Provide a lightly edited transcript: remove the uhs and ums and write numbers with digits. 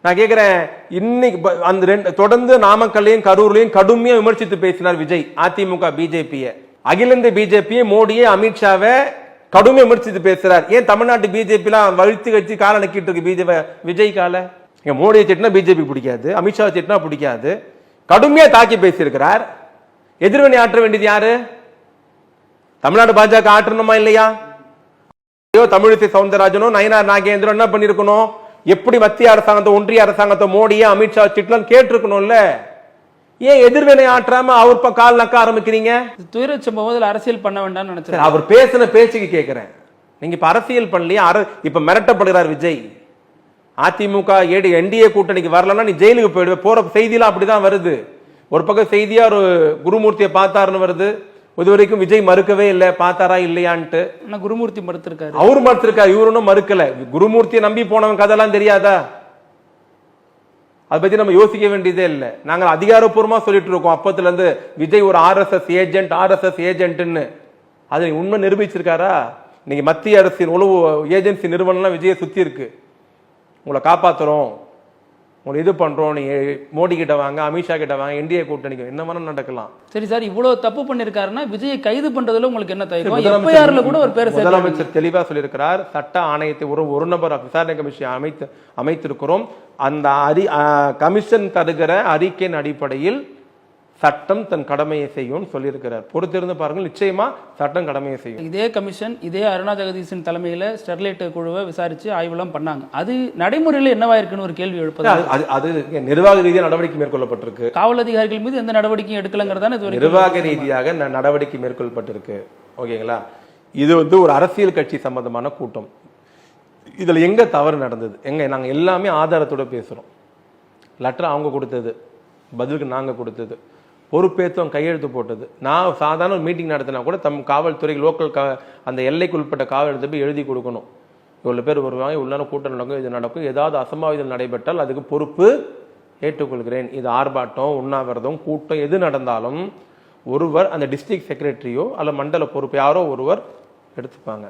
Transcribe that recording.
நான் கேட்கிறேன், இன்னைக்கு அந்த தொடர்ந்து நாமக்கல்லையும் கரூர்லையும் கடுமையா விமர்சித்து பேசினார் விஜய் அதிமுக பிஜேபியை, அகில இந்திய பிஜேபியை, மோடியை, அமித்ஷாவை கடுமையா விமர்சித்து பேசுறார். ஏன் தமிழ்நாட்டு பிஜேபி எல்லாம் வழுத்து கட்சி கால நக்கிட்டு இருக்கு பிஜேபி விஜய் கால? மோடியை திட்டினா பிஜேபி பிடிக்காது, அமித்ஷா திட்டினா பிடிக்காது, கடுமையா தாக்கி பேசியிருக்கிறார். எதிர்வினை ஆற்ற வேண்டியது யாரு? தமிழ்நாடு பாஜக ஆற்றணுமா இல்லையா? தமிழிசை சவுந்தரராஜனோ நயனார் நாகேந்திரன் என்ன பண்ணிருக்கணும்? எப்படி மத்திய அரசாங்கத்தை, ஒன்றிய அரசாங்கத்தை, மோடியை, அமித்ஷா திட்டலாம் கேட்டிருக்கணும்ல. ஏன் எதிர்வினை ஆற்றாம அவர் கால் நக்க ஆரம்பிக்கிறீங்க? துயர சம்பவத்தில் அரசியல் பண்ண வேண்டாம்னு நினைச்சேன். அவர் பேசின பேச்சுக்கு கேட்கிறேன். நீங்க இப்ப அரசியல் பண்ணலையா? இப்ப மிரட்டப்படுகிறார் விஜய். அதிமுக என்டிஏ கூட்டணிக்கு வரலன்னா நீ ஜெயிலுக்கு போயிடுவ. போற செய்தியெல்லாம் அப்படிதான் வருது. ஒரு பக்கம் செய்தியா ஒரு குருமூர்த்தியை பார்த்தாருன்னு வருது. இதுவரைக்கும் விஜய் மறுக்கவே இல்லை, பார்த்தாரா இல்லையான்ட்டு. குருமூர்த்தி மறுத்திருக்காரு, அவரு மறுத்திருக்காரு, இவரு ஒன்னும் மறுக்கல. குருமூர்த்தியை நம்பி போனவன் கதெல்லாம் தெரியாதா? அதை பத்தி நம்ம யோசிக்க வேண்டியதே இல்லை. நாங்கள் அதிகாரப்பூர்வமா சொல்லிட்டு இருக்கோம் அப்பத்துல இருந்து விஜய் ஒரு ஆர்எஸ்எஸ் ஏஜென்ட்னு. அதை உண்மை நிரூபிச்சிருக்காரா? இன்னைக்கு மத்திய அரசின் உளவு ஏஜென்சி நிறுவனம் விஜயை சுத்தி இருக்கு. உங்களை காப்பாத்துறோம், உங்களை இது பண்றோம், நீங்க மோடி கிட்ட வாங்க, அமித்ஷா கிட்ட வாங்க, என்டிஏ கூட்டணிக்கு என்ன வேணும் நடக்கலாம். சரி சார், இவ்வளவு தப்பு பண்ணிருக்காருன்னா விஜயை கைது பண்றதுல உங்களுக்கு என்ன தயக்கம்? கூட ஒரு பேர் முதலமைச்சர் தெளிவா சொல்லியிருக்கிறார். சட்ட ஆணையத்தை ஒரு நபர் விசாரணை கமிஷன் அமைத்திருக்கிறோம். அந்த கமிஷன் தருகிற அறிக்கையின் அடிப்படையில் சட்டம் தன் கடமையை செய்யும் சொல்லியிருக்கிறார். பொறுத்திருந்து பாருங்கள், நிச்சயமா சட்டம் கடமையை செய்யும். இதே கமிஷன் இதே அருணா ஜெகதீஷின் தலைமையில ஸ்டெர்லைட் குழுவை விசாரிச்சு ஆய்வுலாம் பண்ணாங்க. அது நடைமுறையில் என்னவா இருக்குன்னு ஒரு கேள்வி எழுப்பது. அது நிர்வாக ரீதியாக நடவடிக்கை மேற்கொள்ளப்பட்டிருக்கு. காவல் அதிகாரிகள் மீது எந்த நடவடிக்கையும் எடுக்கலங்கிறதான நிர்வாக ரீதியாக நடவடிக்கை மேற்கொள்ளப்பட்டிருக்கு. ஓகேங்களா? இது ஒரு அரசியல் கட்சி சம்பந்தமான கூட்டம். இதுல எங்க தவறு நடந்தது, நாங்க எல்லாமே ஆதாரத்தோட பேசுறோம். லெட்டர் அவங்க கொடுத்தது, பதிலுக்கு நாங்க கொடுத்தது, பொறுப்பேற்றம் கையெழுத்து போட்டது. நான் சாதாரண ஒரு மீட்டிங் நடத்தினா கூட காவல்துறை லோக்கல் அந்த எல்லைக்கு உட்பட்ட காவல் போய் எழுதி கொடுக்கணும். இவ்வளவு பேர் வருவாங்க, இவ்வளவு கூட்டம் நடக்கும், இது நடக்கும், ஏதாவது அசம்பாவிதம் நடைபெற்றால் அதுக்கு பொறுப்பு ஏற்றுக்கொள்கிறேன். இது ஆர்ப்பாட்டம், உண்ணாவிரதம், கூட்டம் எது நடந்தாலும் ஒருவர் அந்த டிஸ்ட்ரிக்ட் செக்ரட்டரியோ அல்ல மண்டல பொறுப்பு யாரோ ஒருவர் எடுத்துப்பாங்க.